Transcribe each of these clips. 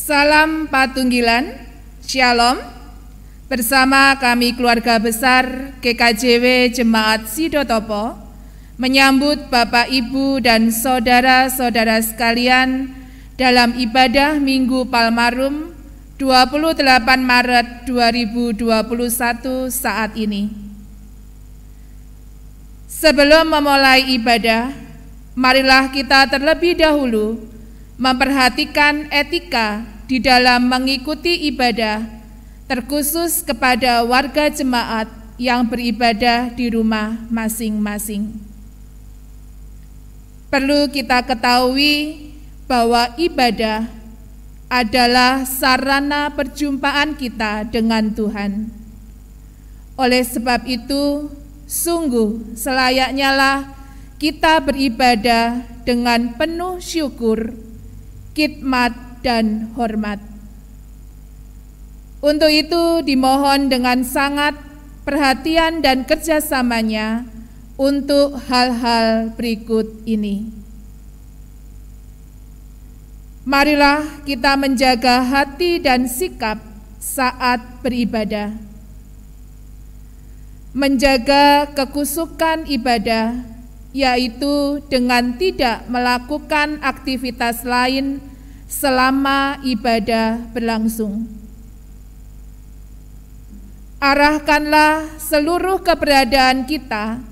Salam Patunggilan, Shalom. Bersama kami keluarga besar GKJW Jemaat Sidotopo menyambut Bapak, Ibu, dan saudara-saudara sekalian dalam ibadah Minggu Palmarum 28 Maret 2021 saat ini. Sebelum memulai ibadah, marilah kita terlebih dahulu memperhatikan etika di dalam mengikuti ibadah, terkhusus kepada warga jemaat yang beribadah di rumah masing-masing. Perlu kita ketahui bahwa ibadah adalah sarana perjumpaan kita dengan Tuhan. Oleh sebab itu, sungguh selayaknya lah kita beribadah dengan penuh syukur, khidmat, dan hormat. Untuk itu dimohon dengan sangat perhatian dan kerjasamanya untuk hal-hal berikut ini. Marilah kita menjaga hati dan sikap saat beribadah. Menjaga kekusukan ibadah, yaitu dengan tidak melakukan aktivitas lain selama ibadah berlangsung. Arahkanlah seluruh keberadaan kita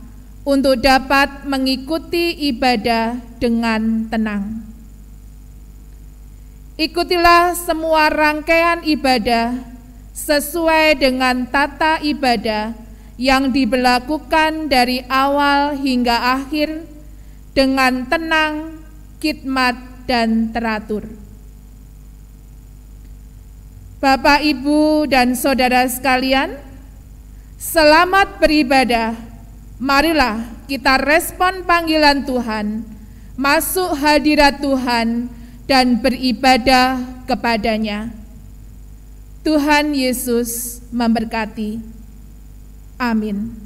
untuk dapat mengikuti ibadah dengan tenang. Ikutilah semua rangkaian ibadah sesuai dengan tata ibadah yang diberlakukan dari awal hingga akhir dengan tenang, khidmat, dan teratur. Bapak, Ibu, dan saudara sekalian, selamat beribadah. Marilah kita respon panggilan Tuhan, masuk hadirat Tuhan, dan beribadah kepadanya. Tuhan Yesus memberkati. Amin.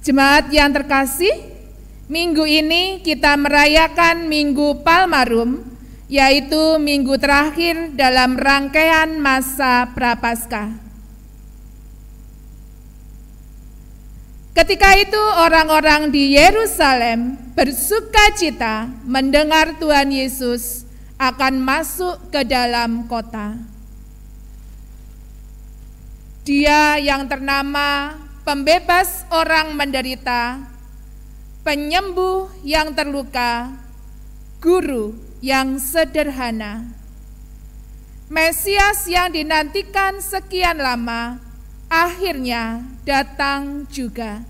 Jemaat yang terkasih, minggu ini kita merayakan Minggu Palmarum, yaitu minggu terakhir dalam rangkaian masa Prapaskah. Ketika itu orang-orang di Yerusalem bersukacita mendengar Tuhan Yesus akan masuk ke dalam kota. Dia yang ternama pembebas orang menderita, penyembuh yang terluka, guru yang sederhana, Mesias yang dinantikan sekian lama, akhirnya datang juga.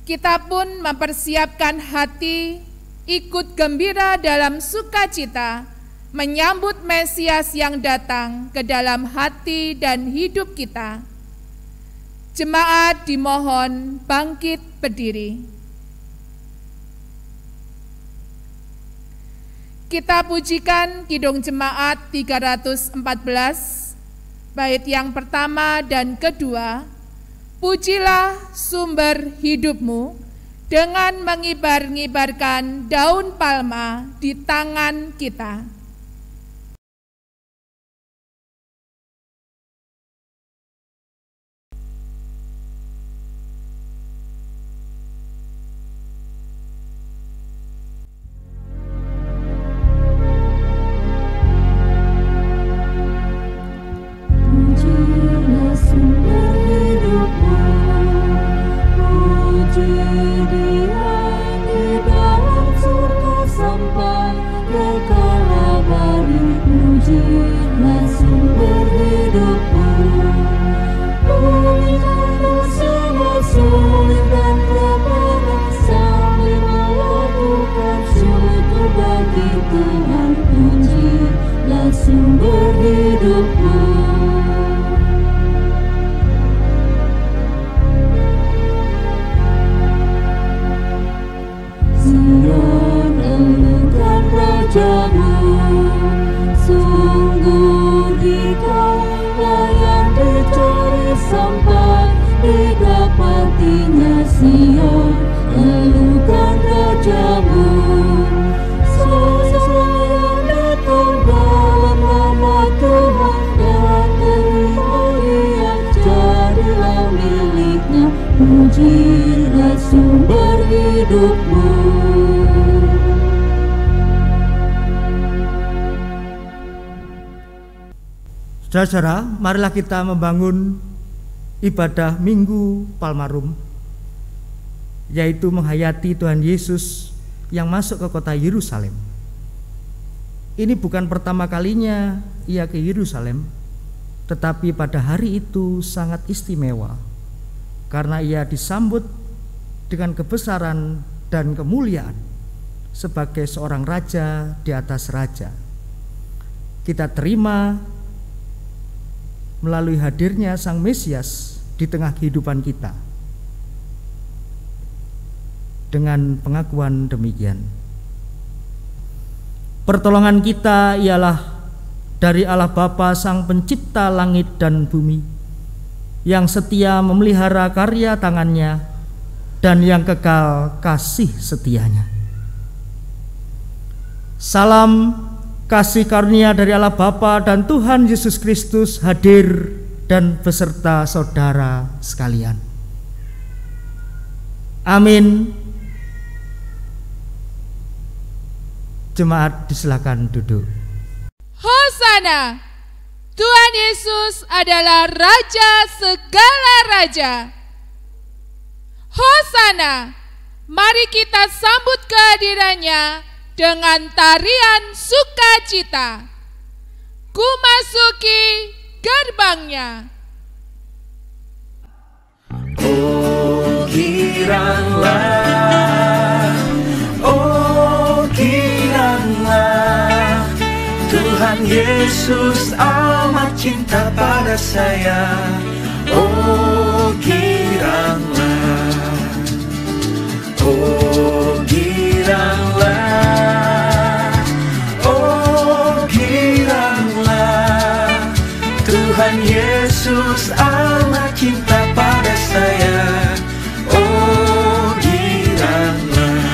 Kita pun mempersiapkan hati, ikut gembira dalam sukacita, menyambut Mesias yang datang ke dalam hati dan hidup kita. Jemaat dimohon bangkit berdiri. Kita pujikan Kidung Jemaat 314, bait yang pertama dan kedua. Pujilah sumber hidupmu dengan mengibar-ngibarkan daun palma di tangan kita. Dia di dalam surga sampai kekal. sampai didapatinya Sion, elukan rajamu. Seseorang yang datang dalam nama Tuhan dan terima Ia, jadilah miliknya, pujilah sumber hidupmu. Saudara-saudara, marilah kita membangun ibadah Minggu Palmarum, yaitu menghayati Tuhan Yesus yang masuk ke kota Yerusalem. Ini bukan pertama kalinya Ia ke Yerusalem, tetapi pada hari itu sangat istimewa karena Ia disambut dengan kebesaran dan kemuliaan sebagai seorang raja di atas raja. Kita terima melalui hadirnya Sang Mesias di tengah kehidupan kita. Dengan pengakuan demikian, pertolongan kita ialah dari Allah Bapa Sang Pencipta langit dan bumi, yang setia memelihara karya tangannya dan yang kekal kasih setianya. Salam kasih karunia dari Allah Bapa dan Tuhan Yesus Kristus hadir dan beserta saudara sekalian. Amin. Jemaat disilakan duduk. Hosana, Tuhan Yesus adalah Raja segala raja. Hosana, mari kita sambut kehadirannya dengan tarian sukacita. Ku masuki gerbangnya. Oh giranglah, oh giranglah, Tuhan Yesus amat cinta pada saya. Oh giranglah, oh giranglah, oh giranglah, Tuhan Yesus amat cinta pada saya. Oh giranglah.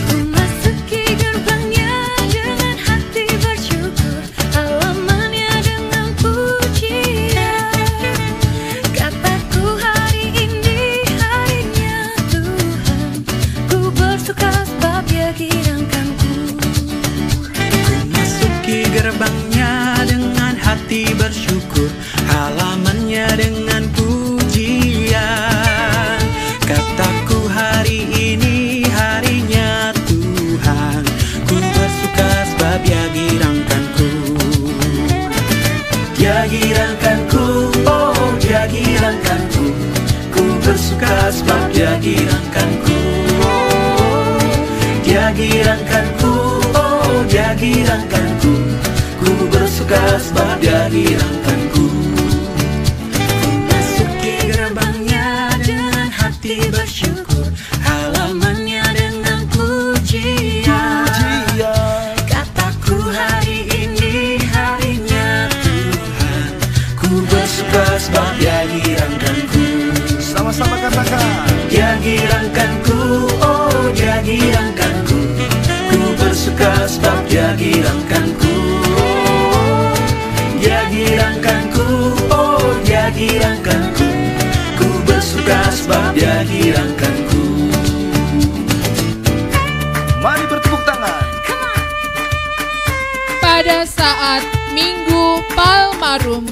Ku masuki gerbangnya dengan hati bersyukur, halamannya dengan pujian. Kataku hari ini harinya Tuhan, ku bersuka sebab Dia girangkanku. Ku masuki gerbangnya dengan hati bersyukur, halamannya dengan pujian. Kataku hari ini harinya Tuhan, ku bersuka sebab Dia girangkanku. Dia girangkanku, oh Dia girangkanku, ku bersuka sebab Dia girangkanku. Dia girangkanku, oh Dia girangkanku, ku bersuka sebab Dia girangkanku. Ku masuki gerbangnya dengan hati bersyukur, halamannya dengan pujian. Kataku hari ini harinya Tuhan, ku bersuka sebab Dia girangkanku. Sama-sama katakan. Dia girangkanku, oh Dia girangkanku, ku bersuka sebab Dia girangkanku. Dia girangkanku, oh Dia girangkanku, ku bersuka sebab Dia girangkanku. Mari bertepuk tangan. Pada saat Minggu Palmarum,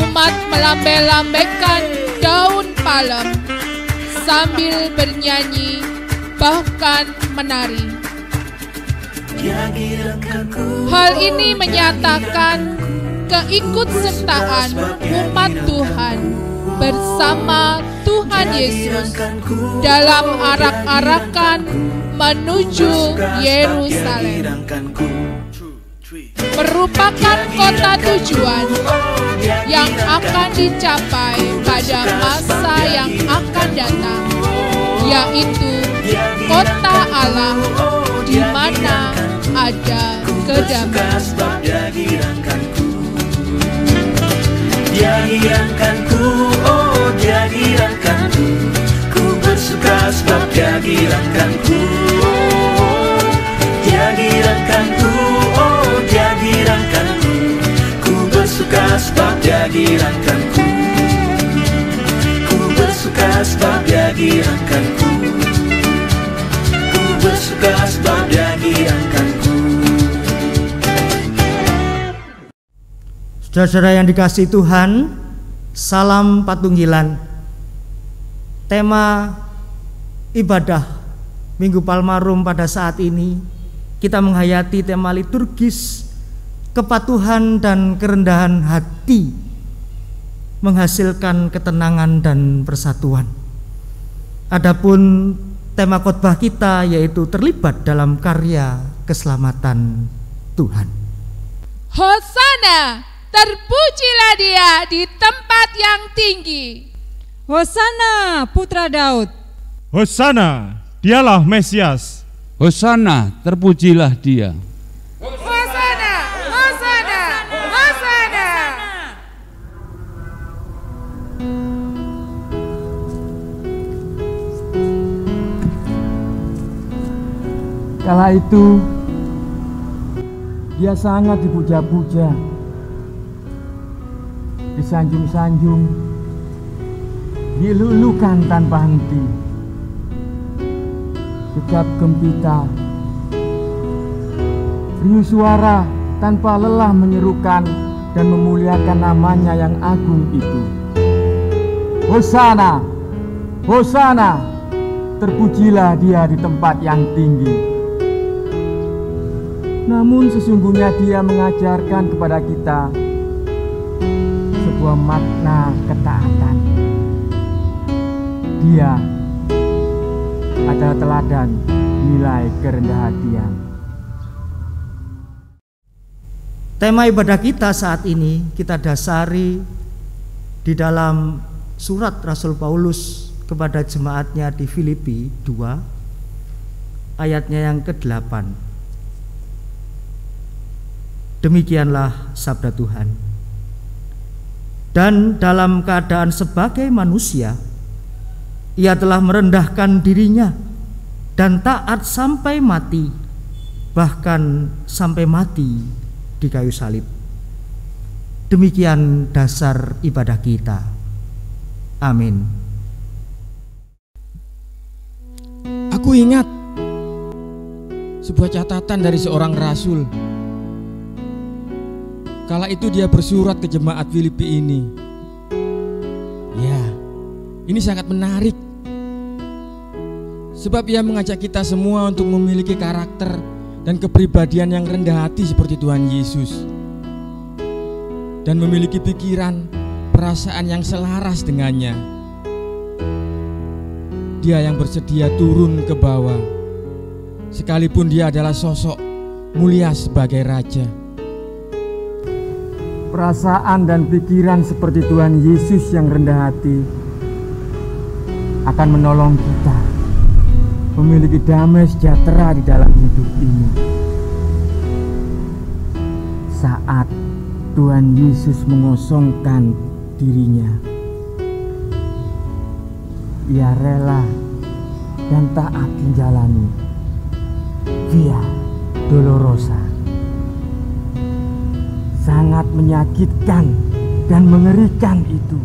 umat melambai-lambaikan daun palem sambil bernyanyi bahkan menari. Hal ini menyatakan keikutsertaan umat Tuhan bersama Tuhan Yesus dalam arak-arakan menuju Yerusalem. Merupakan kota tujuan yang akan dicapai pada masa yang akan datang, yaitu kota Allah di mana ada kedamaian. Dia girangkanku, oh dia girangkanku. Ku bersuka sebab dia girangkanku. Dia girangkanku, oh dia girangkanku. Ku bersuka sebab dia girangkanku. Ku bersuka sebab dia girangkanku. Ku bersuka sebab dia girangkanku. Saudara-saudara yang dikasihi Tuhan, salam patunggilan. Tema ibadah Minggu Palmarum pada saat ini kita menghayati tema liturgis kepatuhan dan kerendahan hati menghasilkan ketenangan dan persatuan. Adapun tema khotbah kita yaitu terlibat dalam karya keselamatan Tuhan. Hosana, terpujilah dia di tempat yang tinggi. Hosana putra Daud. Hosana, dialah Mesias. Hosana, terpujilah dia. Hosana, Hosana, Hosana. Kala itu dia sangat dipuja-puja, disanjung-sanjung, dilulukan tanpa henti. Gegap gempita, riuh suara tanpa lelah menyerukan dan memuliakan namanya yang agung itu. Hosana, Hosana, terpujilah dia di tempat yang tinggi. Namun sesungguhnya dia mengajarkan kepada kita sebuah makna ketaatan. Dia adalah teladan nilai kerendahan hatian. Tema ibadah kita saat ini kita dasari di dalam surat Rasul Paulus kepada jemaatnya di Filipi 2 ayatnya yang ke-8. Demikianlah sabda Tuhan. Dan dalam keadaan sebagai manusia, ia telah merendahkan dirinya dan taat sampai mati, bahkan sampai mati di kayu salib. Demikian dasar ibadah kita. Amin. Aku ingat sebuah catatan dari seorang rasul. Kala itu dia bersurat ke jemaat Filipi ini. Ya, ini sangat menarik. Sebab ia mengajak kita semua untuk memiliki karakter dan kepribadian yang rendah hati seperti Tuhan Yesus. Dan memiliki pikiran, perasaan yang selaras dengannya. Dia yang bersedia turun ke bawah, sekalipun dia adalah sosok mulia sebagai raja. Perasaan dan pikiran seperti Tuhan Yesus yang rendah hati akan menolong kita memiliki damai sejahtera di dalam hidup ini. Saat Tuhan Yesus mengosongkan dirinya, ia rela dan taat menjalani Via Dolorosa. Sangat menyakitkan dan mengerikan itu.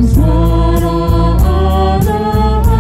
Suara anak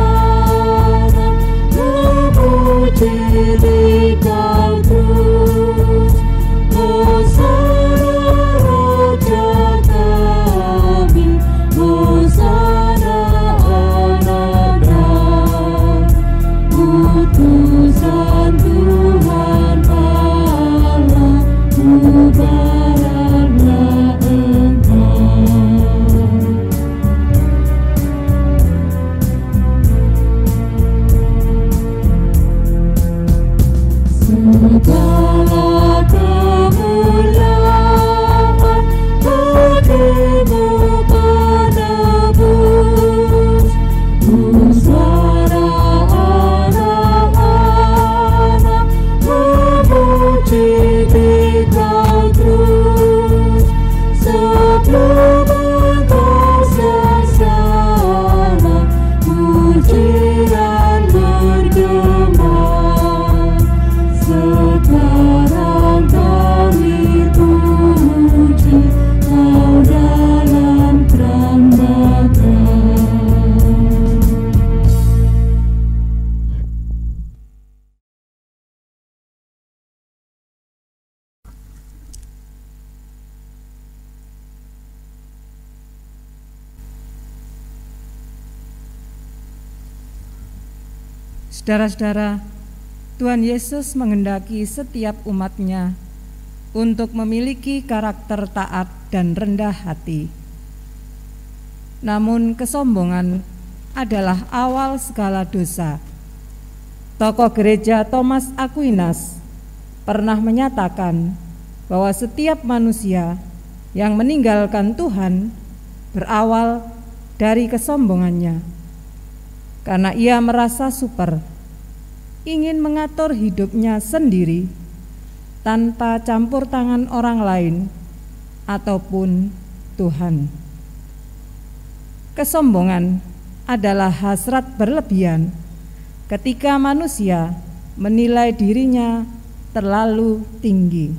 pujian bergema. Sekarang kami puji Kau dalam terang bakar. Saudara-saudara, Tuhan Yesus menghendaki setiap umat-Nya untuk memiliki karakter taat dan rendah hati. Namun kesombongan adalah awal segala dosa. Tokoh gereja Thomas Aquinas pernah menyatakan bahwa setiap manusia yang meninggalkan Tuhan berawal dari kesombongannya, karena ia merasa super, ingin mengatur hidupnya sendiri tanpa campur tangan orang lain ataupun Tuhan. Kesombongan adalah hasrat berlebihan ketika manusia menilai dirinya terlalu tinggi.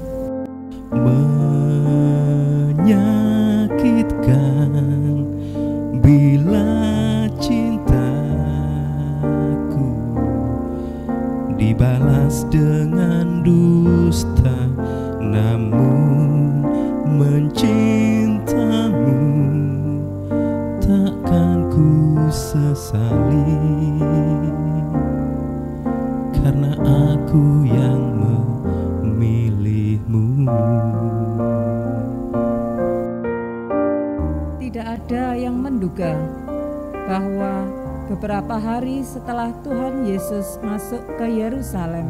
Menyakitkan bila dibalas dengan dusta, namun mencintamu takkan ku sesali, karena aku yang memilihmu. Tidak ada yang menduga bahwa beberapa hari setelah Tuhan Yesus masuk ke Yerusalem,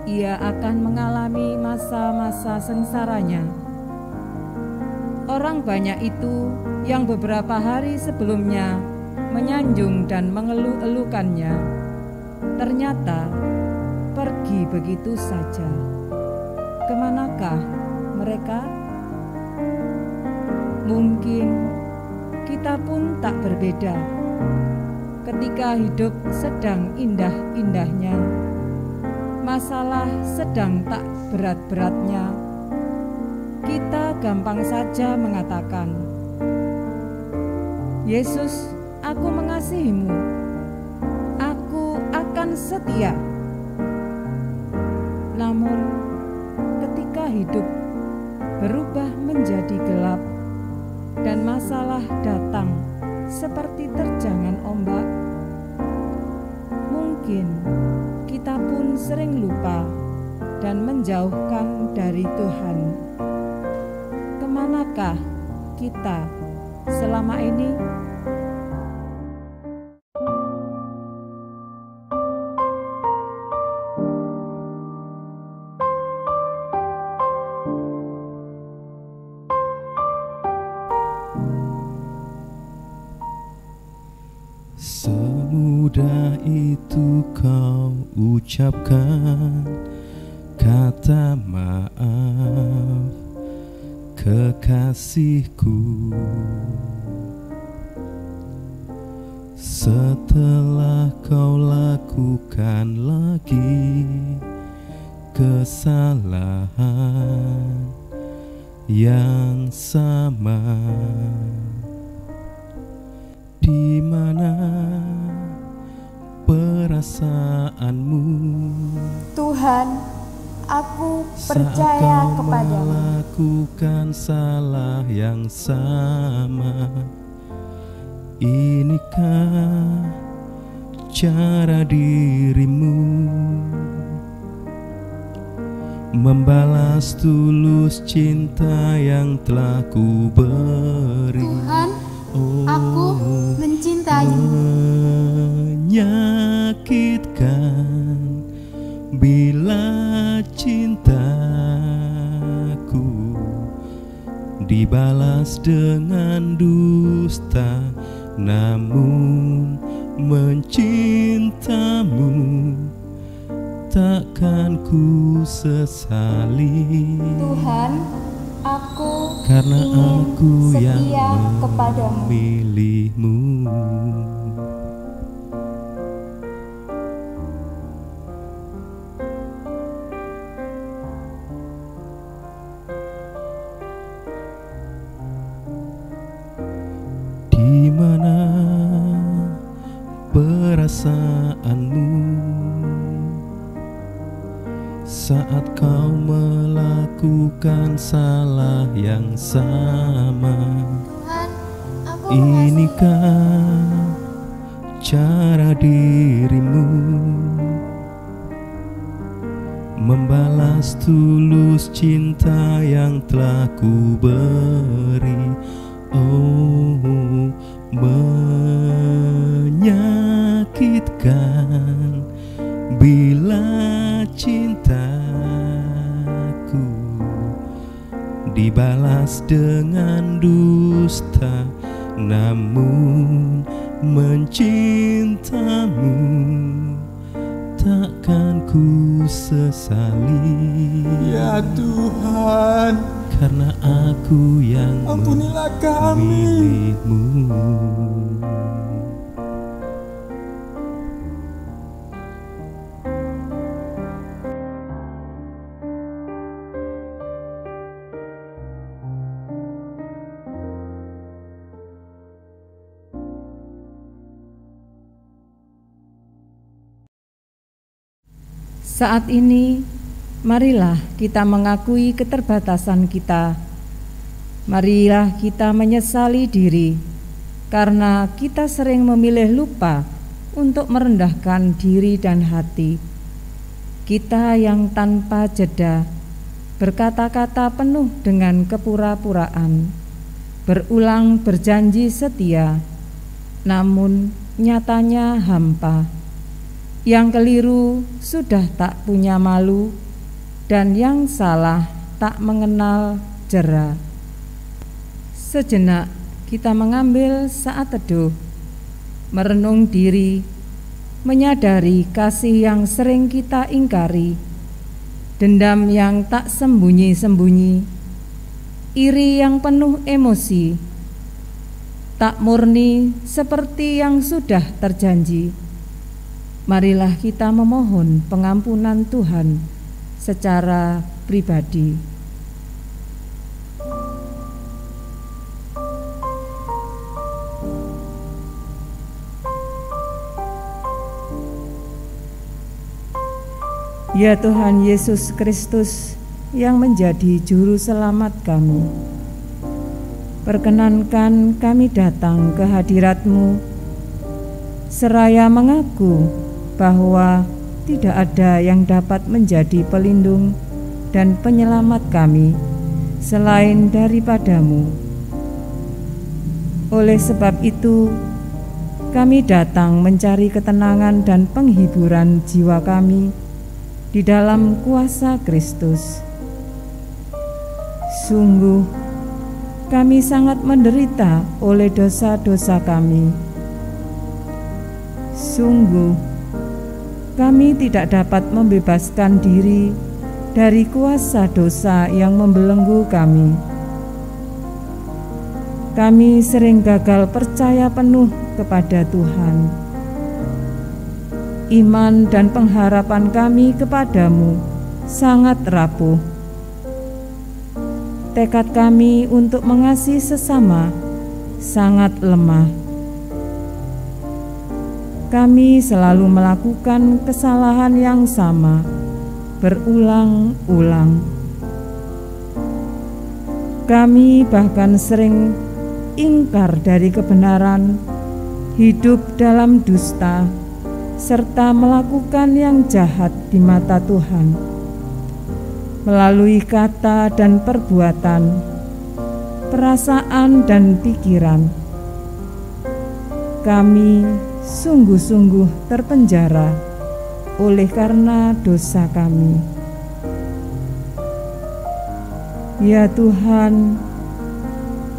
ia akan mengalami masa-masa sengsaranya. Orang banyak itu yang beberapa hari sebelumnya menyanjung dan mengeluh-elukannya, ternyata pergi begitu saja. Kemanakah mereka? Mungkin kita pun tak berbeda. Ketika hidup sedang indah-indahnya, masalah sedang tak berat-beratnya, kita gampang saja mengatakan, "Yesus, aku mengasihimu, aku akan setia." Namun, ketika hidup berubah menjadi gelap dan masalah datang seperti terjangan ombak, mungkin kita pun sering lupa dan menjauhkan dari Tuhan. Kemanakah kita selama ini? Semudah itu kau ucapkan kata maaf, kekasihku. Setelah kau lakukan lagi kesalahan yang sama, di mana perasaanmu, Tuhan? Aku percaya saat kau kepadamu. melakukan salah yang sama. Inikah cara dirimu membalas tulus cinta yang telah ku beri? Tuhan, aku mencintaimu. Menyakitkan bila cintaku dibalas dengan dusta, namun mencintamu takkan ku sesali. Tuhan, aku karena ingin aku yang setia kepadamu. memilihmu. kekuasaanmu saat kau melakukan salah yang sama. Tuhan, aku Inikah cara dirimu membalas tulus cinta yang telah ku beri? Oh, menyakitkan bila cintaku dibalas dengan dusta, namun mencintamu takkan ku sesali. Ya Tuhan, karena aku yang ampunilah kami. memilihmu. Saat ini, marilah kita mengakui keterbatasan kita. Marilah kita menyesali diri, karena kita sering memilih lupa untuk merendahkan diri dan hati. Kita yang tanpa jeda berkata-kata penuh dengan kepura-puraan, berulang berjanji setia, namun nyatanya hampa. Yang keliru sudah tak punya malu, dan yang salah tak mengenal jera. Sejenak kita mengambil saat teduh, merenung diri, menyadari kasih yang sering kita ingkari, dendam yang tak sembunyi-sembunyi, iri yang penuh emosi, tak murni seperti yang sudah terjanji. Marilah kita memohon pengampunan Tuhan secara pribadi. Ya Tuhan Yesus Kristus yang menjadi juru selamat kami, perkenankan kami datang ke hadirat-Mu seraya mengaku bahwa tidak ada yang dapat menjadi pelindung dan penyelamat kami selain daripada-Mu. Oleh sebab itu, kami datang mencari ketenangan dan penghiburan jiwa kami di dalam kuasa Kristus. Sungguh, kami sangat menderita oleh dosa-dosa kami. Sungguh, kami tidak dapat membebaskan diri dari kuasa dosa yang membelenggu kami. Kami sering gagal percaya penuh kepada Tuhan. Iman dan pengharapan kami kepadamu sangat rapuh. Tekad kami untuk mengasihi sesama sangat lemah. Kami selalu melakukan kesalahan yang sama, berulang-ulang. Kami bahkan sering ingkar dari kebenaran, hidup dalam dusta, serta melakukan yang jahat di mata Tuhan. Melalui kata dan perbuatan, perasaan dan pikiran, kami sungguh-sungguh terpenjara oleh karena dosa kami. Ya Tuhan,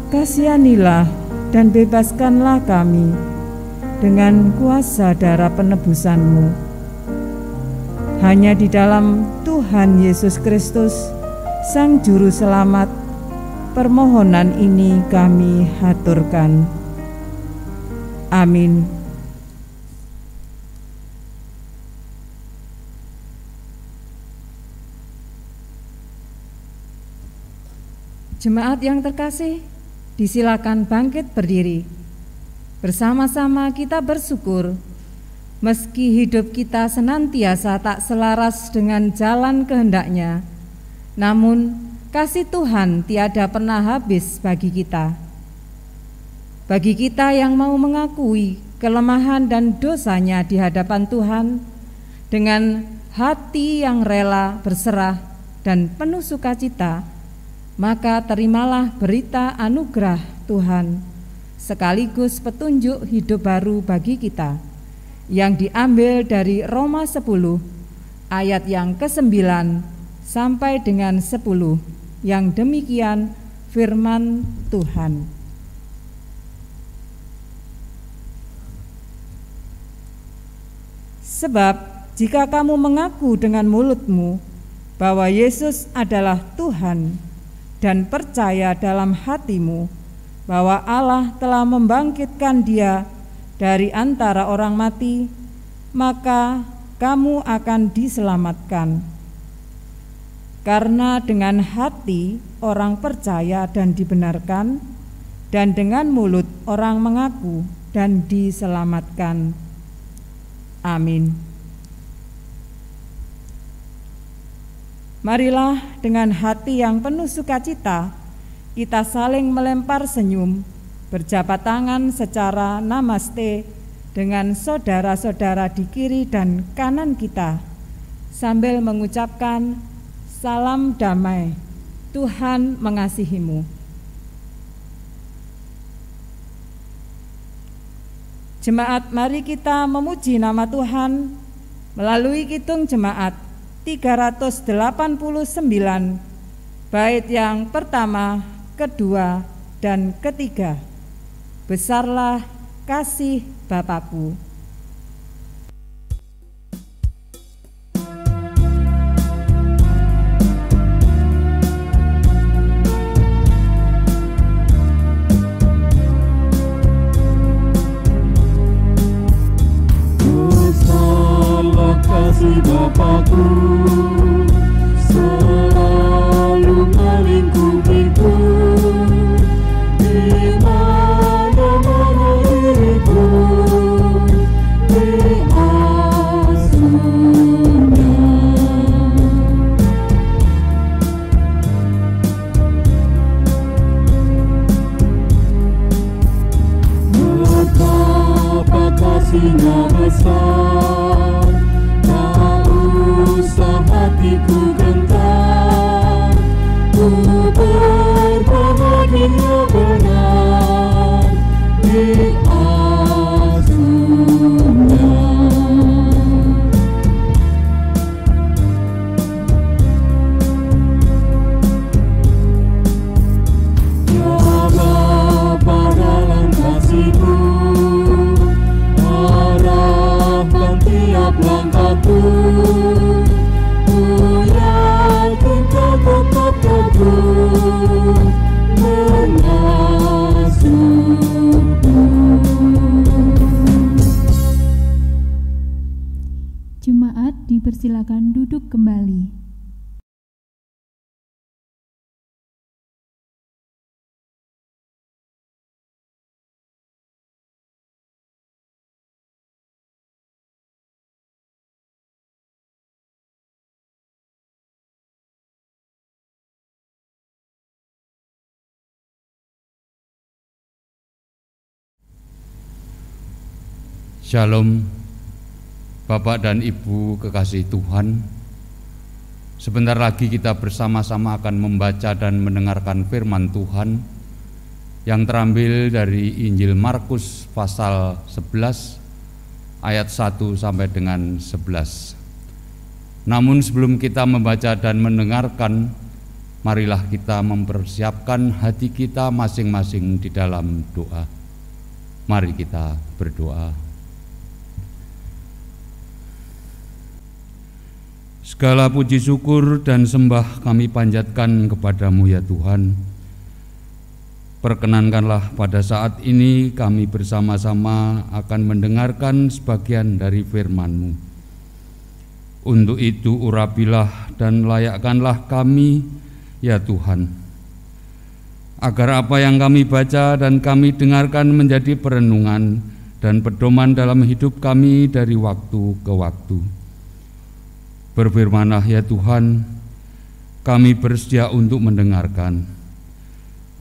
kasihanilah dan bebaskanlah kami dengan kuasa darah penebusan-Mu. Hanya di dalam Tuhan Yesus Kristus, Sang Juru Selamat, permohonan ini kami haturkan. Amin. Jemaat yang terkasih, disilakan bangkit berdiri. Bersama-sama kita bersyukur Meski hidup kita senantiasa tak selaras dengan jalan kehendak-Nya, namun kasih Tuhan tiada pernah habis bagi kita. Bagi kita yang mau mengakui kelemahan dan dosanya di hadapan Tuhan dengan hati yang rela berserah dan penuh sukacita, maka terimalah berita anugerah Tuhan sekaligus petunjuk hidup baru bagi kita yang diambil dari Roma 10 ayat yang ke-9 sampai dengan 10, yang demikian firman Tuhan. Sebab jika kamu mengaku dengan mulutmu bahwa Yesus adalah Tuhan dan percaya dalam hatimu bahwa Allah telah membangkitkan Dia dari antara orang mati, maka kamu akan diselamatkan. Karena dengan hati orang percaya dan dibenarkan, dan dengan mulut orang mengaku dan diselamatkan. Amin. Marilah dengan hati yang penuh sukacita kita saling melempar senyum, berjabat tangan secara namaste dengan saudara-saudara di kiri dan kanan kita, sambil mengucapkan salam damai, Tuhan mengasihimu. Jemaat, mari kita memuji nama Tuhan melalui kidung jemaat 389, bait yang pertama, kedua, dan ketiga. Besarlah kasih Bapakku. Besarlah kasih Bapakku, selalu melingkupiku. Kasihnya besar, tak usah hatiku gentar. Ku berbahagia benar di asuhnya. Ya Bapa dalam kasih-Mu, tiap langkahku, ku yakin Kau tetap teguh mengasuhku. Jemaat dipersilakan duduk kembali. Shalom, Bapak dan Ibu kekasih Tuhan. Sebentar lagi kita bersama-sama akan membaca dan mendengarkan firman Tuhan yang terambil dari Injil Markus pasal 11 ayat 1 sampai dengan 11. Namun sebelum kita membaca dan mendengarkan, marilah kita mempersiapkan hati kita masing-masing di dalam doa. Mari kita berdoa. Segala puji syukur dan sembah kami panjatkan kepadamu ya Tuhan. Perkenankanlah pada saat ini kami bersama-sama akan mendengarkan sebagian dari firman-Mu. Untuk itu urapilah dan layakkanlah kami ya Tuhan, agar apa yang kami baca dan kami dengarkan menjadi perenungan dan pedoman dalam hidup kami dari waktu ke waktu. Berfirmanlah ya Tuhan, kami bersedia untuk mendengarkan.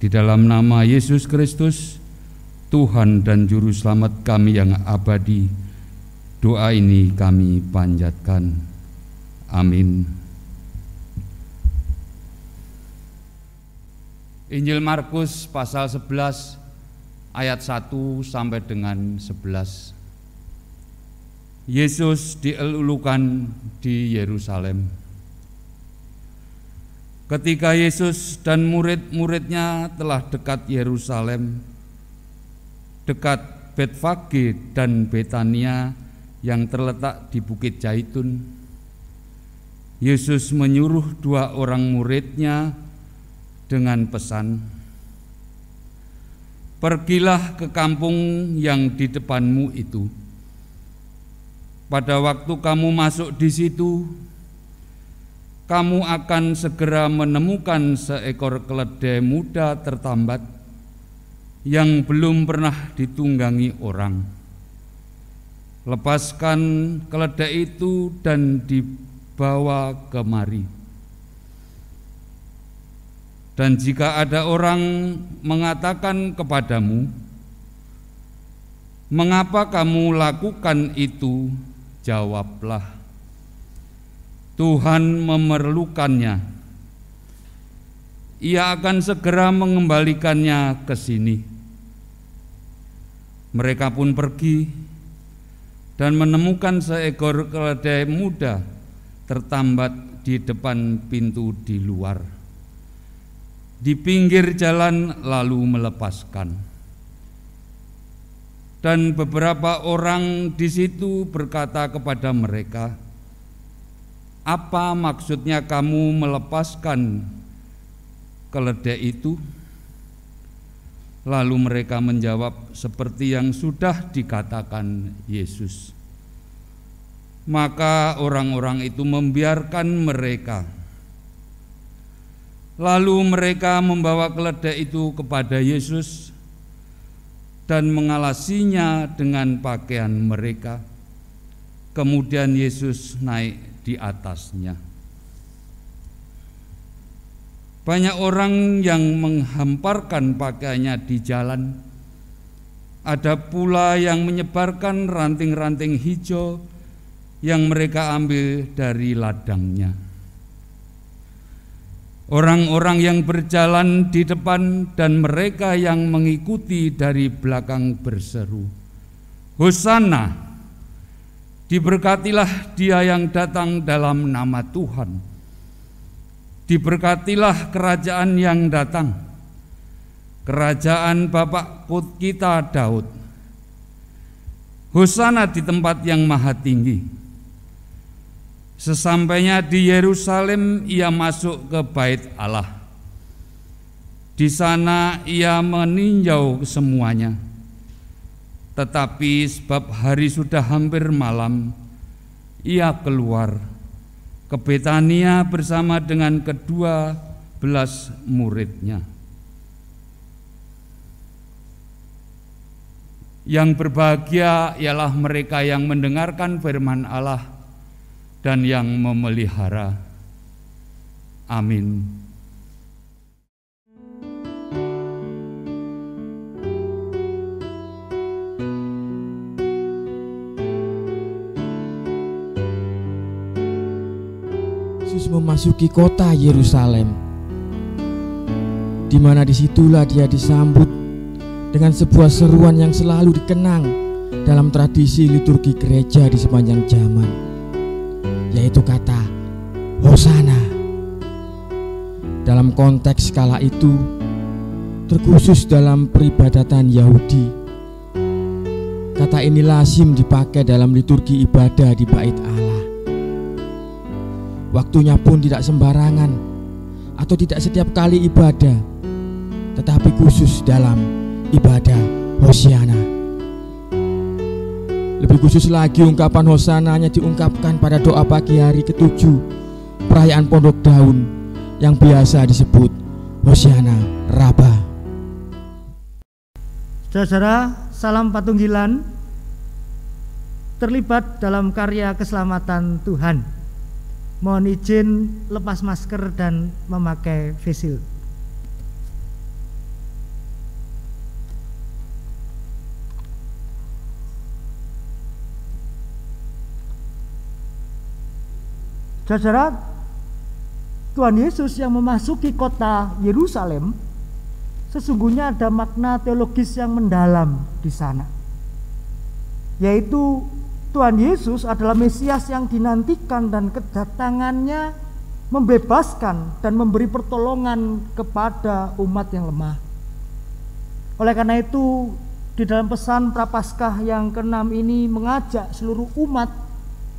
Di dalam nama Yesus Kristus, Tuhan dan Juru Selamat kami yang abadi, doa ini kami panjatkan. Amin. Injil Markus pasal 11 ayat 1 sampai dengan 11. Yesus dielulukan di Yerusalem. Ketika Yesus dan murid-muridnya telah dekat Yerusalem, dekat Betfage dan Betania yang terletak di Bukit Zaitun, Yesus menyuruh 2 orang muridnya dengan pesan, "Pergilah ke kampung yang di depanmu itu. Pada waktu kamu masuk di situ, kamu akan segera menemukan seekor keledai muda tertambat yang belum pernah ditunggangi orang. Lepaskan keledai itu dan dibawa kemari. Dan jika ada orang mengatakan kepadamu, 'Mengapa kamu lakukan itu?' jawablah, 'Tuhan memerlukannya. Ia akan segera mengembalikannya ke sini.' Mereka pun pergi dan menemukan seekor keledai muda tertambat di depan pintu di luar, di pinggir jalan, lalu melepaskan. Dan beberapa orang di situ berkata kepada mereka, 'Apa maksudnya kamu melepaskan keledai itu?' Lalu mereka menjawab seperti yang sudah dikatakan Yesus. Maka orang-orang itu membiarkan mereka. Lalu mereka membawa keledai itu kepada Yesus dan mengalasinya dengan pakaian mereka. Kemudian Yesus naik di atasnya. Banyak orang yang menghamparkan pakaiannya di jalan. Ada pula yang menyebarkan ranting-ranting hijau yang mereka ambil dari ladangnya. Orang-orang yang berjalan di depan dan mereka yang mengikuti dari belakang berseru, "Hosana, diberkatilah Dia yang datang dalam nama Tuhan. Diberkatilah kerajaan yang datang, kerajaan Bapa kita Daud. Hosana di tempat yang maha tinggi." Sesampainya di Yerusalem, ia masuk ke Bait Allah. Di sana ia meninjau semuanya. Tetapi sebab hari sudah hampir malam, ia keluar ke Betania bersama dengan ke-12 muridnya. Yang berbahagia ialah mereka yang mendengarkan firman Allah dan yang memelihara. Amin. Yesus memasuki kota Yerusalem, di mana disitulah dia disambut dengan sebuah seruan yang selalu dikenang dalam tradisi liturgi gereja di sepanjang zaman, yaitu kata Hosana. Dalam konteks kala itu, terkhusus dalam peribadatan Yahudi, kata ini lazim dipakai dalam liturgi ibadah di Bait Allah. Waktunya pun tidak sembarangan atau tidak setiap kali ibadah, tetapi khusus dalam ibadah Hosiana. Lebih khusus lagi, ungkapan Hosana hanya diungkapkan pada doa pagi hari ke-7 perayaan Pondok Daun yang biasa disebut Hosiana Rabbah. Saudara-saudara, salam patunggilan terlibat dalam karya keselamatan Tuhan. Mohon izin lepas masker dan memakai face shield. Saudara, Tuhan Yesus yang memasuki kota Yerusalem, sesungguhnya ada makna teologis yang mendalam di sana, yaitu Tuhan Yesus adalah Mesias yang dinantikan dan kedatangannya membebaskan dan memberi pertolongan kepada umat yang lemah. Oleh karena itu, di dalam pesan Prapaskah yang ke-6 ini mengajak seluruh umat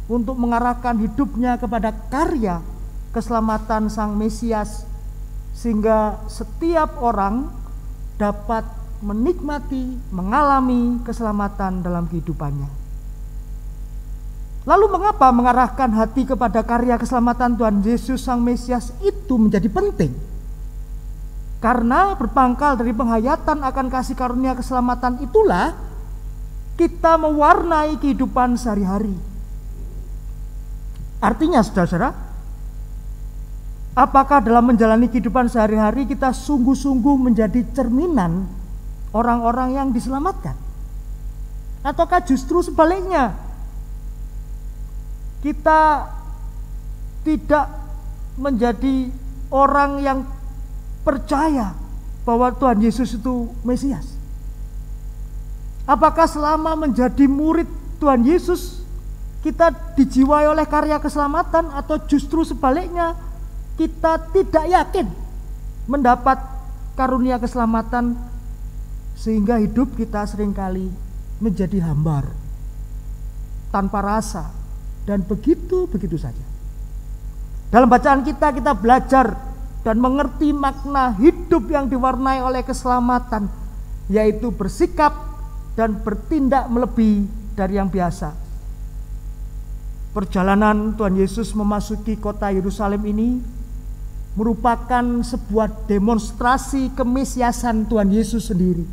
untuk mengarahkan hidupnya kepada karya keselamatan Sang Mesias, sehingga setiap orang dapat menikmati, mengalami keselamatan dalam kehidupannya. Lalu mengapa mengarahkan hati kepada karya keselamatan Tuhan Yesus Sang Mesias itu menjadi penting? Karena berpangkal dari penghayatan akan kasih karunia keselamatan itulah kita mewarnai kehidupan sehari-hari. Artinya, saudara-saudara, apakah dalam menjalani kehidupan sehari-hari kita sungguh-sungguh menjadi cerminan orang-orang yang diselamatkan? Ataukah justru sebaliknya, kita tidak menjadi orang yang percaya bahwa Tuhan Yesus itu Mesias? Apakah selama menjadi murid Tuhan Yesus kita dijiwai oleh karya keselamatan, atau justru sebaliknya kita tidak yakin mendapat karunia keselamatan sehingga hidup kita seringkali menjadi hambar, tanpa rasa, dan begitu saja. Dalam bacaan kita belajar dan mengerti makna hidup yang diwarnai oleh keselamatan, yaitu bersikap dan bertindak melebihi dari yang biasa. Perjalanan Tuhan Yesus memasuki kota Yerusalem ini merupakan sebuah demonstrasi kemesiasan Tuhan Yesus sendiri.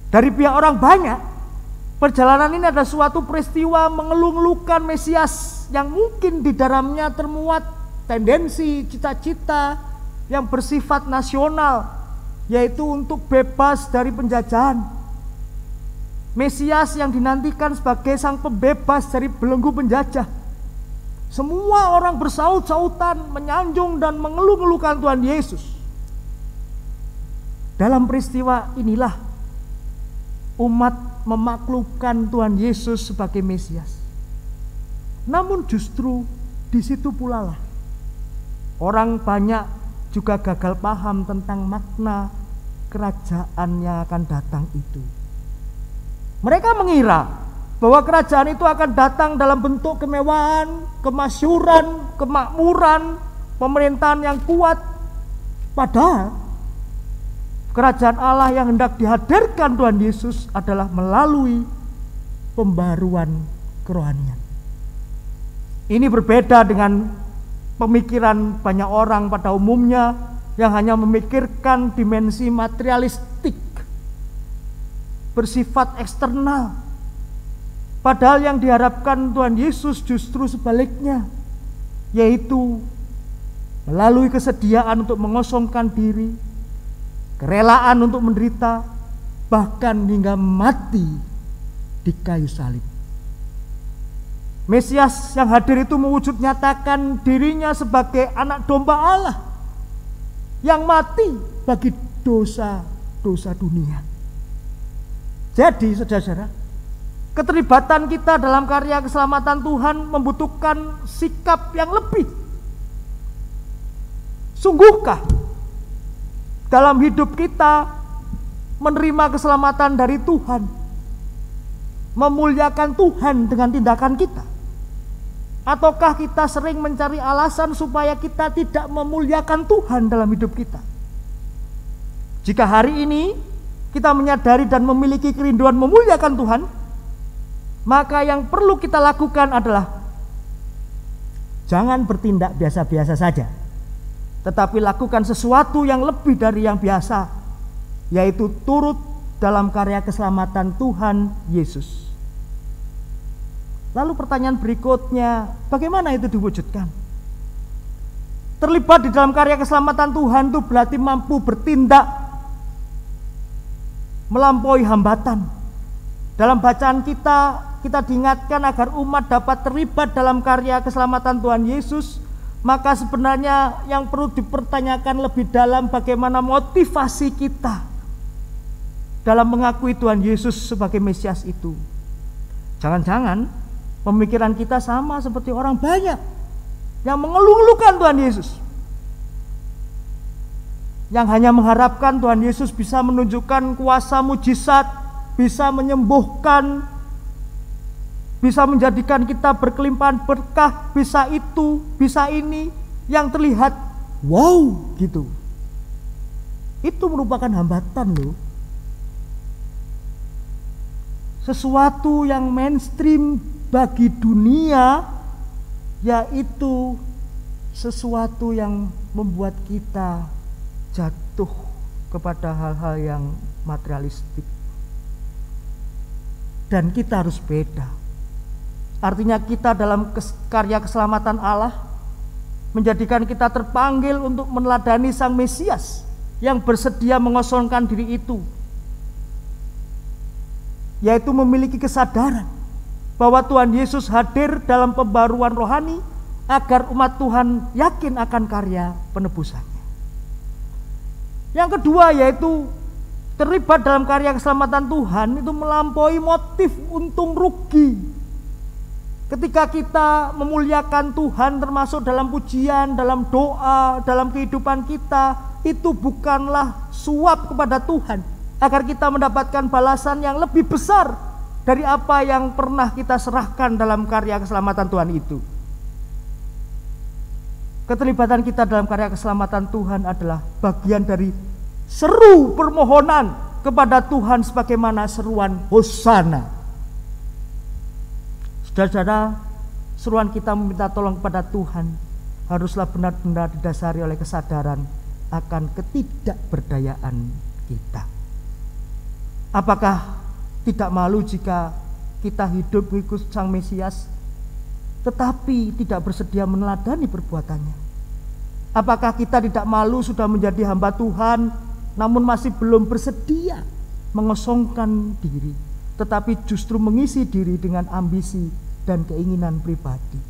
Dari pihak orang banyak, perjalanan ini adalah suatu peristiwa mengeluh-elukan Mesias yang mungkin di dalamnya termuat tendensi cita-cita yang bersifat nasional, yaitu untuk bebas dari penjajahan. Mesias yang dinantikan sebagai sang pembebas dari belenggu penjajah. Semua orang bersaut-sautan, menyanjung dan mengeluh-elukan Tuhan Yesus. Dalam peristiwa inilah umat memaklukkan Tuhan Yesus sebagai Mesias. Namun justru di situ pula lah orang banyak juga gagal paham tentang makna kerajaan yang akan datang itu. Mereka mengira bahwa kerajaan itu akan datang dalam bentuk kemewahan, kemasyhuran, kemakmuran, pemerintahan yang kuat. Padahal kerajaan Allah yang hendak dihadirkan Tuhan Yesus adalah melalui pembaruan kerohanian. Ini berbeda dengan pemikiran banyak orang pada umumnya yang hanya memikirkan dimensi materialistik, bersifat eksternal. Padahal yang diharapkan Tuhan Yesus justru sebaliknya, yaitu melalui kesediaan untuk mengosongkan diri, kerelaan untuk menderita, bahkan hingga mati di kayu salib. Mesias yang hadir itu mewujud nyatakan dirinya sebagai anak domba Allah yang mati bagi dosa-dosa dunia. Jadi saudara-saudara, keterlibatan kita dalam karya keselamatan Tuhan membutuhkan sikap yang lebih. Sungguhkah dalam hidup kita menerima keselamatan dari Tuhan, memuliakan Tuhan dengan tindakan kita? Ataukah kita sering mencari alasan supaya kita tidak memuliakan Tuhan dalam hidup kita? Jika hari ini kita menyadari dan memiliki kerinduan memuliakan Tuhan, maka yang perlu kita lakukan adalah jangan bertindak biasa-biasa saja, tetapi lakukan sesuatu yang lebih dari yang biasa, yaitu turut dalam karya keselamatan Tuhan Yesus. Lalu pertanyaan berikutnya, bagaimana itu diwujudkan? Terlibat di dalam karya keselamatan Tuhan itu berarti mampu bertindak melampaui hambatan. Dalam bacaan kita diingatkan agar umat dapat terlibat dalam karya keselamatan Tuhan Yesus. Maka sebenarnya yang perlu dipertanyakan lebih dalam bagaimana motivasi kita dalam mengakui Tuhan Yesus sebagai Mesias itu. Jangan-jangan pemikiran kita sama seperti orang banyak yang mengeluh-elukan Tuhan Yesus, yang hanya mengharapkan Tuhan Yesus bisa menunjukkan kuasa mujizat, bisa menyembuhkan, bisa menjadikan kita berkelimpahan berkah, bisa itu, bisa ini, yang terlihat wow gitu. Itu merupakan hambatan loh. Sesuatu yang mainstream bagi dunia, yaitu sesuatu yang membuat kita jatuh kepada hal-hal yang materialistik. Dan kita harus beda. Artinya kita dalam karya keselamatan Allah menjadikan kita terpanggil untuk meneladani Sang Mesias yang bersedia mengosongkan diri itu, yaitu memiliki kesadaran bahwa Tuhan Yesus hadir dalam pembaruan rohani agar umat Tuhan yakin akan karya penebusannya. Yang kedua yaitu terlibat dalam karya keselamatan Tuhan itu melampaui motif untung rugi. Ketika kita memuliakan Tuhan termasuk dalam pujian, dalam doa, dalam kehidupan kita, itu bukanlah suap kepada Tuhan agar kita mendapatkan balasan yang lebih besar dari apa yang pernah kita serahkan dalam karya keselamatan Tuhan itu. Keterlibatan kita dalam karya keselamatan Tuhan adalah bagian dari seru permohonan kepada Tuhan sebagaimana seruan Hosana. Saudara-saudara, seruan kita meminta tolong kepada Tuhan haruslah benar-benar didasari oleh kesadaran akan ketidakberdayaan kita. Apakah tidak malu jika kita hidup mengikut Sang Mesias tetapi tidak bersedia meneladani perbuatannya? Apakah kita tidak malu sudah menjadi hamba Tuhan namun masih belum bersedia mengosongkan diri, tetapi justru mengisi diri dengan ambisi dan keinginan pribadi?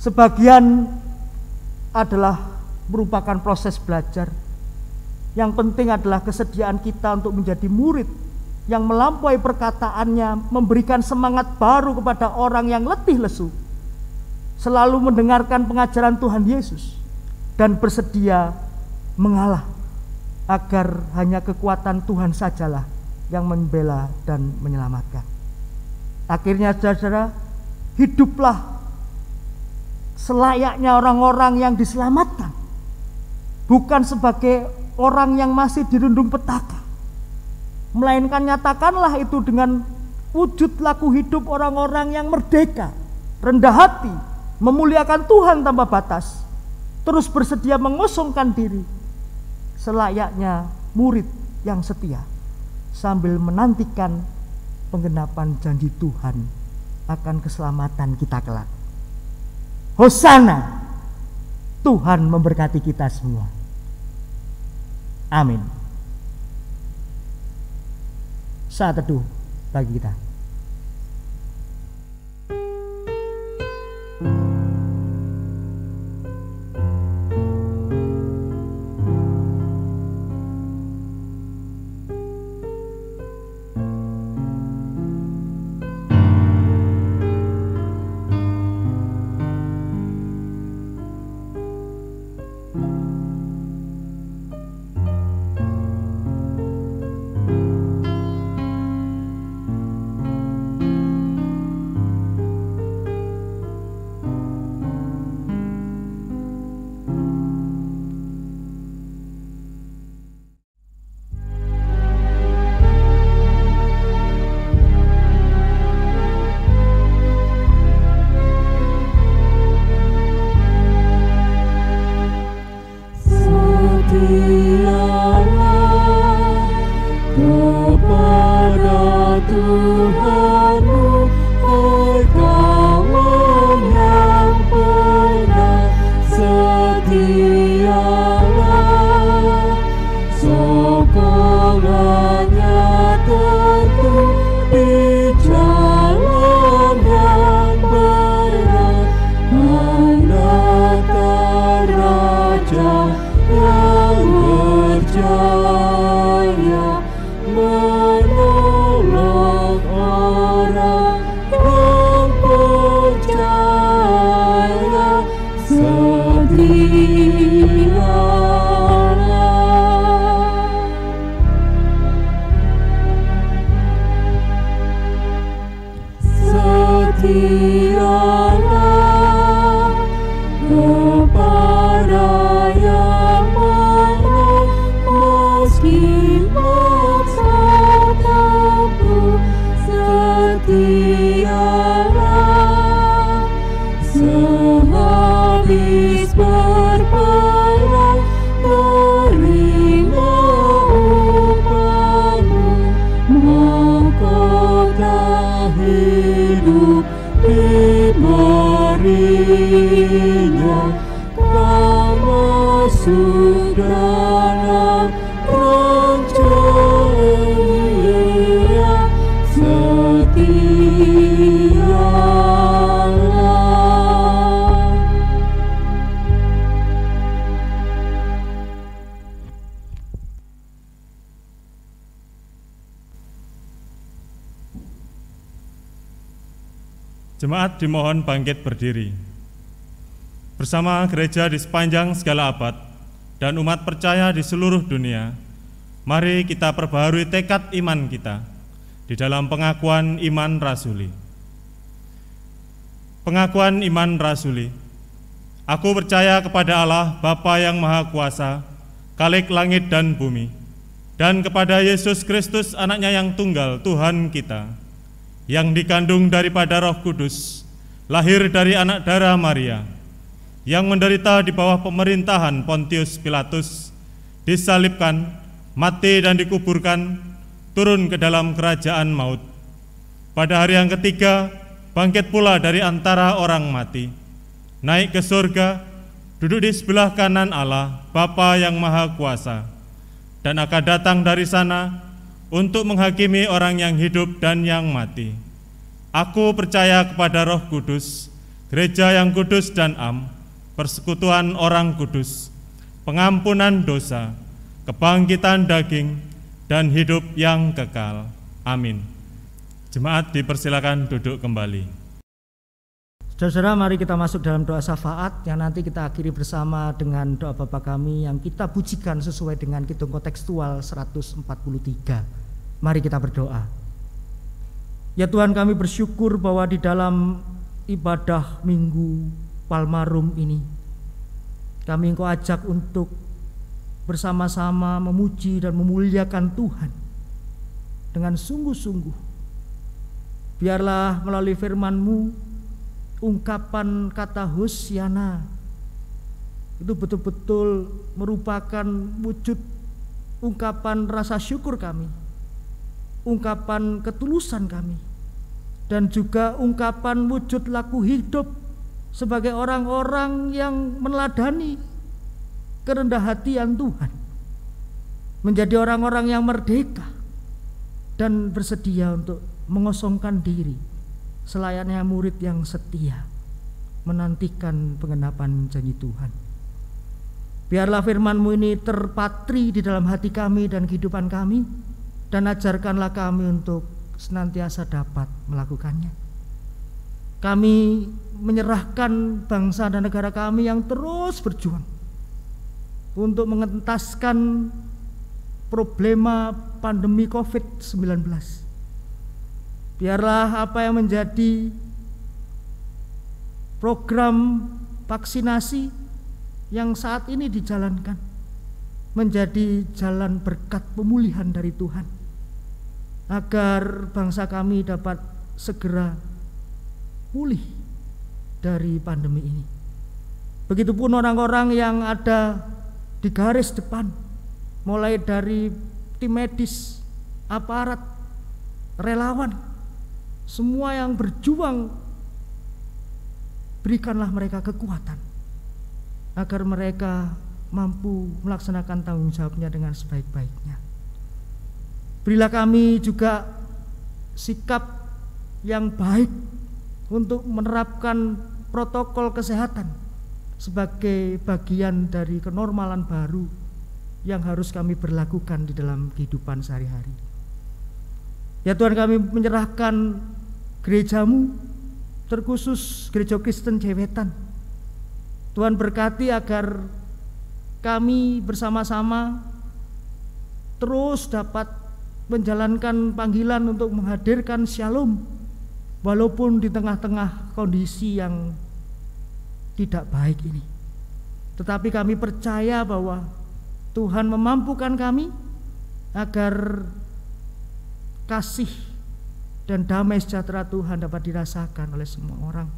Sebagian adalah merupakan proses belajar. Yang penting adalah kesediaan kita untuk menjadi murid yang melampaui perkataannya, memberikan semangat baru kepada orang yang letih lesu, selalu mendengarkan pengajaran Tuhan Yesus, dan bersedia mengalah agar hanya kekuatan Tuhan sajalah yang membela dan menyelamatkan. Akhirnya saudara, hiduplah selayaknya orang-orang yang diselamatkan, bukan sebagai orang yang masih dirundung petaka, melainkan nyatakanlah itu dengan wujud laku hidup orang-orang yang merdeka, rendah hati, memuliakan Tuhan tanpa batas, terus bersedia mengosongkan diri selayaknya murid yang setia, sambil menantikan penggenapan janji Tuhan akan keselamatan kita kelak. Hosana, Tuhan memberkati kita semua. Amin. Saat teduh bagi kita. setialah kepada yang menang, meski masa tempuh setialah. Sehabis berperang terima upahmu, mahkota hidup diberinya. Kau masuk dalam raja setialah. Jemaat dimohon bangkit berdiri. Bersama gereja di sepanjang segala abad dan umat percaya di seluruh dunia, mari kita perbaharui tekad iman kita di dalam pengakuan iman rasuli. Pengakuan iman rasuli. Aku percaya kepada Allah, Bapa yang Maha Kuasa, Khalik langit dan bumi, dan kepada Yesus Kristus, anaknya yang tunggal, Tuhan kita, yang dikandung daripada Roh Kudus, lahir dari anak darah Maria, yang menderita di bawah pemerintahan Pontius Pilatus, disalibkan, mati dan dikuburkan, turun ke dalam kerajaan maut. Pada hari yang ketiga, bangkit pula dari antara orang mati, naik ke surga, duduk di sebelah kanan Allah, Bapa yang Maha Kuasa, dan akan datang dari sana untuk menghakimi orang yang hidup dan yang mati. Aku percaya kepada Roh Kudus, gereja yang kudus dan am, persekutuan orang kudus, pengampunan dosa, kebangkitan daging, dan hidup yang kekal. Amin. Jemaat dipersilakan duduk kembali. Saudara-saudara, mari kita masuk dalam doa syafaat yang nanti kita akhiri bersama dengan doa Bapa kami yang kita pujikan sesuai dengan kidung kontekstual 143. Mari kita berdoa. Ya Tuhan, kami bersyukur bahwa di dalam ibadah Minggu Palmarum ini kami Engkau ajak untuk bersama-sama memuji dan memuliakan Tuhan dengan sungguh-sungguh. Biarlah melalui firman-Mu ungkapan kata Hosiana itu betul-betul merupakan wujud ungkapan rasa syukur kami, ungkapan ketulusan kami, dan juga ungkapan wujud laku hidup sebagai orang-orang yang meneladani kerendah hatian Tuhan, menjadi orang-orang yang merdeka dan bersedia untuk mengosongkan diri selayaknya murid yang setia menantikan pengenapan janji Tuhan. Biarlah firman-Mu ini terpatri di dalam hati kami dan kehidupan kami, dan ajarkanlah kami untuk senantiasa dapat melakukannya. Kami menyerahkan bangsa dan negara kami yang terus berjuang untuk mengentaskan problema pandemi COVID-19. Biarlah apa yang menjadi program vaksinasi yang saat ini dijalankan menjadi jalan berkat pemulihan dari Tuhan, agar bangsa kami dapat segera pulih dari pandemi ini. Begitupun orang-orang yang ada di garis depan, mulai dari tim medis, aparat, relawan, semua yang berjuang, berikanlah mereka kekuatan agar mereka mampu melaksanakan tanggung jawabnya dengan sebaik-baiknya. Berilah kami juga sikap yang baik untuk menerapkan protokol kesehatan sebagai bagian dari kenormalan baru yang harus kami berlakukan di dalam kehidupan sehari-hari. Ya Tuhan, kami menyerahkan gereja-Mu, terkhusus Gereja Kristen Jewetan. Tuhan berkati agar kami bersama-sama terus dapat menjalankan panggilan untuk menghadirkan shalom walaupun di tengah-tengah kondisi yang tidak baik ini. Tetapi kami percaya bahwa Tuhan memampukan kami agar kasih dan damai sejahtera Tuhan dapat dirasakan oleh semua orang.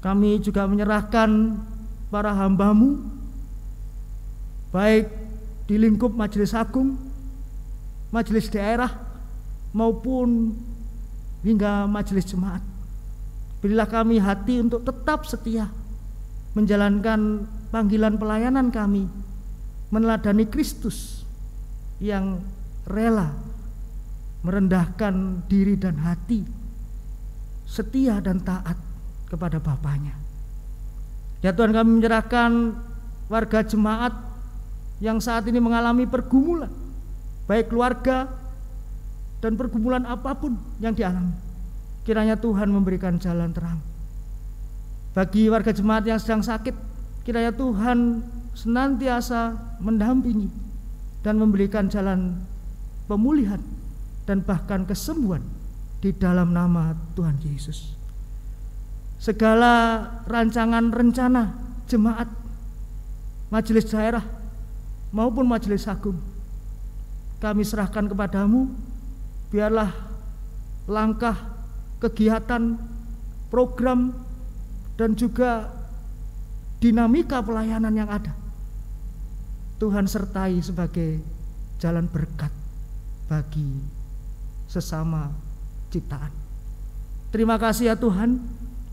Kami juga menyerahkan para hamba-Mu, baik di lingkup majelis agung, majelis daerah, maupun hingga majelis jemaat. Berilah kami hati untuk tetap setia menjalankan panggilan pelayanan kami, meneladani Kristus yang rela merendahkan diri dan hati, setia dan taat kepada Bapaknya. Ya Tuhan, kami menyerahkan warga jemaat yang saat ini mengalami pergumulan, baik keluarga dan pergumulan apapun yang dialami. Kiranya Tuhan memberikan jalan terang. Bagi warga jemaat yang sedang sakit, kiranya Tuhan senantiasa mendampingi dan memberikan jalan pemulihan dan bahkan kesembuhan di dalam nama Tuhan Yesus. Segala rancangan rencana jemaat, majelis daerah maupun majelis agung, kami serahkan kepadamu. Biarlah langkah, kegiatan, program, dan juga dinamika pelayanan yang ada, Tuhan sertai sebagai jalan berkat bagi sesama ciptaan. Terima kasih ya Tuhan.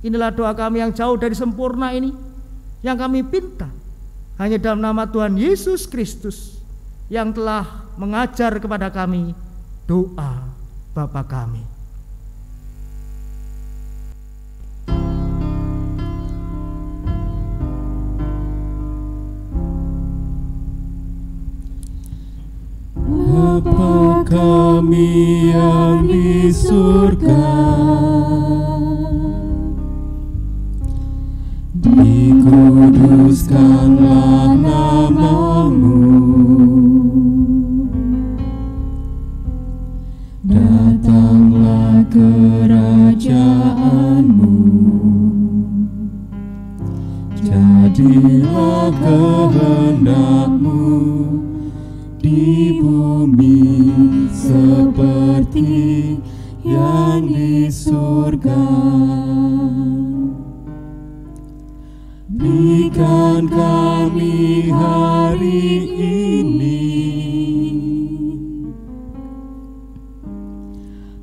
Inilah doa kami yang jauh dari sempurna ini, yang kami pinta hanya dalam nama Tuhan Yesus Kristus yang telah mengajar kepada kami doa Bapa kami. Bapa kami yang di surga, dikuduskanlah nama-Mu, datanglah kerajaan-Mu, jadilah kehendak-Mu di bumi seperti yang di surga. Berikan kami hari ini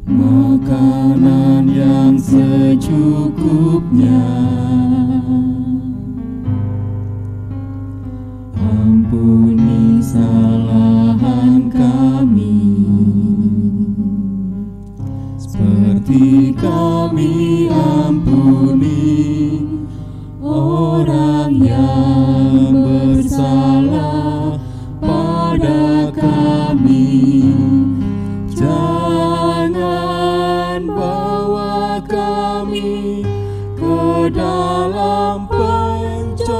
makanan yang secukupnya. Ampuni kesalahan kami, seperti kami ampuni orang yang bersalah pada kami. Jangan bawa kami ke dalam pencobaan,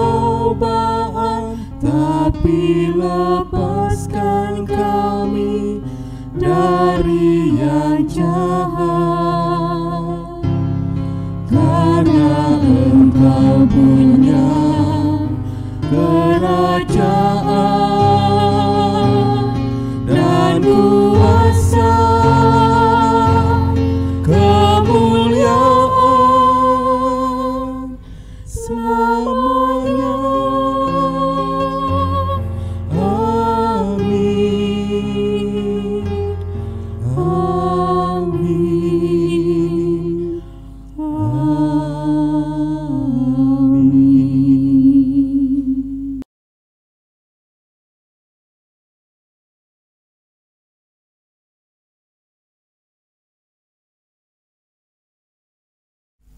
tapi lepaskan kami dari yang jahat. Karena Engkau punya kerajaan dan kuasa, kemuliaan selamanya. Amin. Amin. Amin.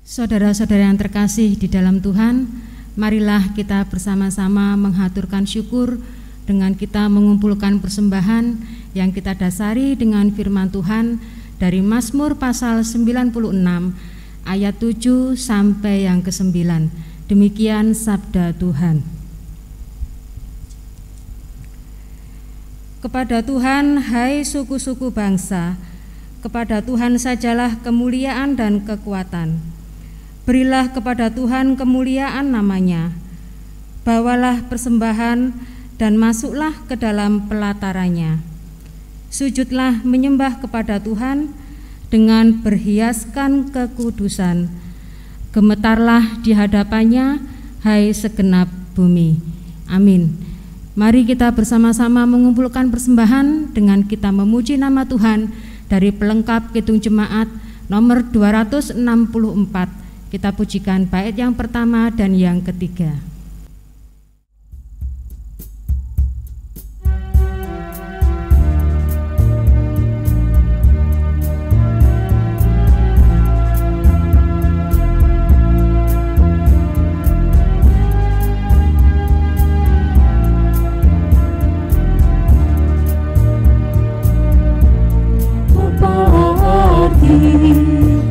Saudara-saudara yang terkasih di dalam Tuhan, marilah kita bersama-sama menghaturkan syukur dengan kita mengumpulkan persembahan yang kita dasari dengan firman Tuhan dari Mazmur pasal 96 ayat 7 sampai yang ke-9. Demikian sabda Tuhan. Kepada Tuhan, hai suku-suku bangsa, kepada Tuhan sajalah kemuliaan dan kekuatan. Berilah kepada Tuhan kemuliaan namanya. Bawalah persembahan dan masuklah ke dalam pelatarannya. Sujudlah menyembah kepada Tuhan dengan berhiaskan kekudusan. Gemetarlah di hadapannya, hai segenap bumi. Amin. Mari kita bersama-sama mengumpulkan persembahan dengan kita memuji nama Tuhan dari pelengkap Kidung Jemaat nomor 264. Kita pujikan bait yang pertama dan yang ketiga.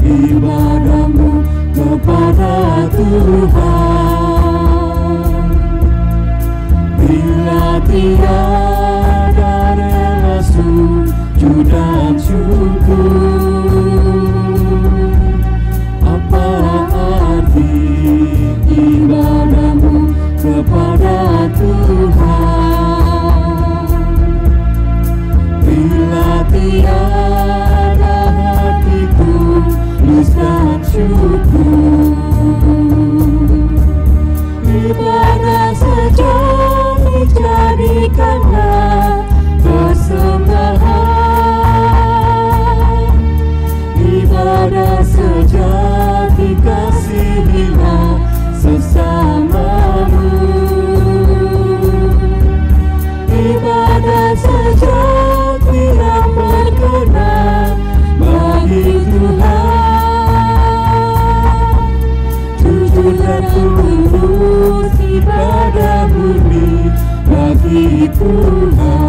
Ibadahmu kepada Tuhan, bila tiada rela sujud dan syukur, apa arti ibadahmu kepada Tuhan, bila tiada hatiku dan syukur. Ibadah sejati jadikanlah persembahan, ibadah sejati kasihilah sesamamu, ibadah sejati yang berkenan bagi Tuhan. Dan tulus ibadah murni bagi Tuhan.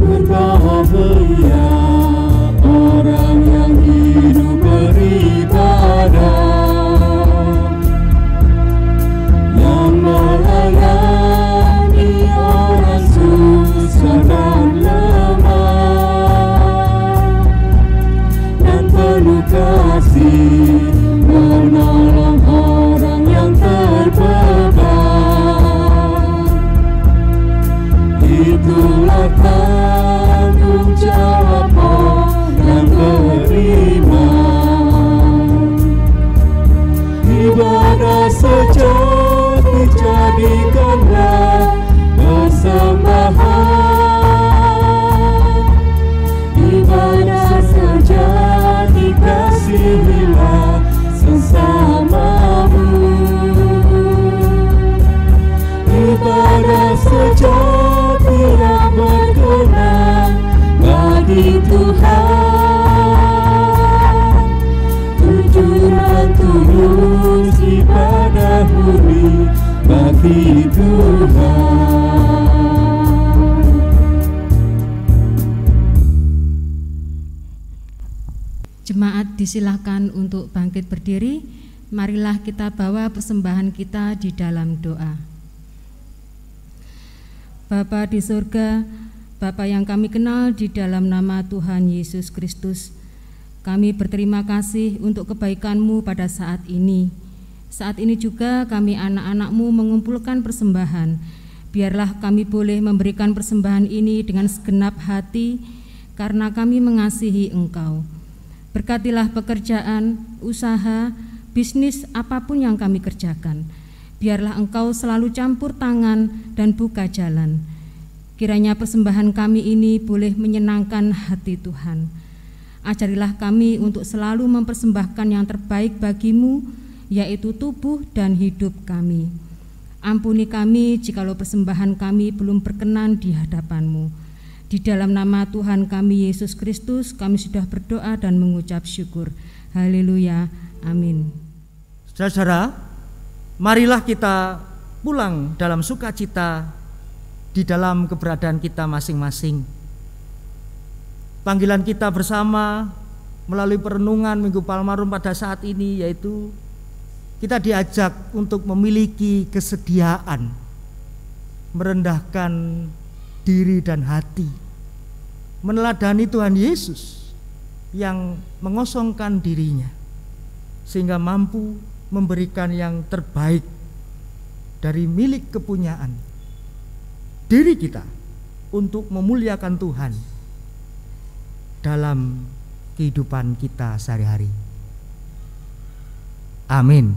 Berbahagia orang yang hidup beribadah, yang melayani orang susah dan lemah, dan penuh kasih menolong orang yang terbeban. Itulah tanggung jawab orang beriman. Ibadah sejati jadikanlah persembahan, ibadah sejati kasihilah sesamamu, ibadah sejati yang berkenan bagi Tuhan. Jujur dan tulus ibadah murni bagi Tuhan. Jemaat disilahkan untuk bangkit berdiri. Marilah kita bawa persembahan kita di dalam doa. Bapa di surga, Bapa yang kami kenal di dalam nama Tuhan Yesus Kristus, kami berterima kasih untuk kebaikan-Mu pada saat ini. Saat ini juga kami anak-anak-Mu mengumpulkan persembahan. Biarlah kami boleh memberikan persembahan ini dengan segenap hati karena kami mengasihi Engkau. Berkatilah pekerjaan, usaha, bisnis apapun yang kami kerjakan. Biarlah Engkau selalu campur tangan dan buka jalan. Kiranya persembahan kami ini boleh menyenangkan hati Tuhan. Ajarilah kami untuk selalu mempersembahkan yang terbaik bagi-Mu, yaitu tubuh dan hidup kami. Ampuni kami jikalau persembahan kami belum berkenan di hadapan-Mu. Di dalam nama Tuhan kami Yesus Kristus kami sudah berdoa dan mengucap syukur. Haleluya, amin. Saudara-saudara, marilah kita pulang dalam sukacita di dalam keberadaan kita masing-masing. Panggilan kita bersama melalui perenungan Minggu Palmarum pada saat ini yaitu kita diajak untuk memiliki kesediaan, merendahkan diri dan hati, meneladani Tuhan Yesus yang mengosongkan dirinya sehingga mampu memberikan yang terbaik dari milik kepunyaan diri kita untuk memuliakan Tuhan dalam kehidupan kita sehari-hari. Amin.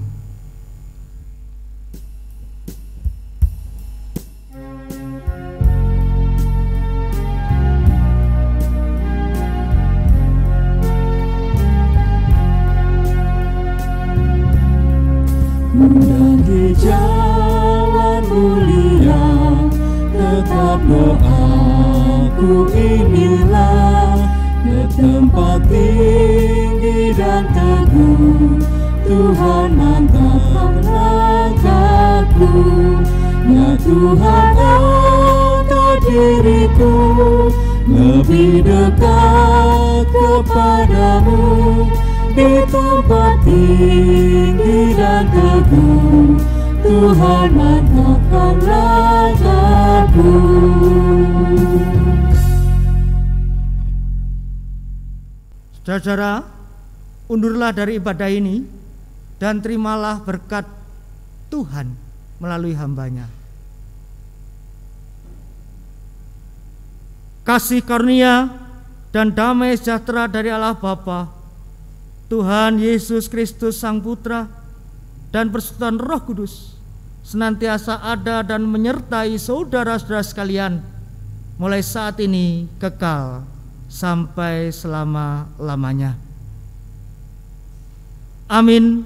Di jalan mulia, tetap doaku inilah, ke tempat tinggi dan teguh, Tuhan mantapkan langkahku. Ya Tuhan, angkat diriku lebih dekat kepadamu, di tempat tinggi dan teguh, Tuhan mantapkan langkahku. Saudara-saudara, undurlah dari ibadah ini dan terimalah berkat Tuhan melalui hambanya. Kasih karunia dan damai sejahtera dari Allah Bapa, Tuhan Yesus Kristus Sang Putra, dan persekutuan Roh Kudus senantiasa ada dan menyertai saudara-saudara sekalian mulai saat ini kekal sampai selama-lamanya. Amin.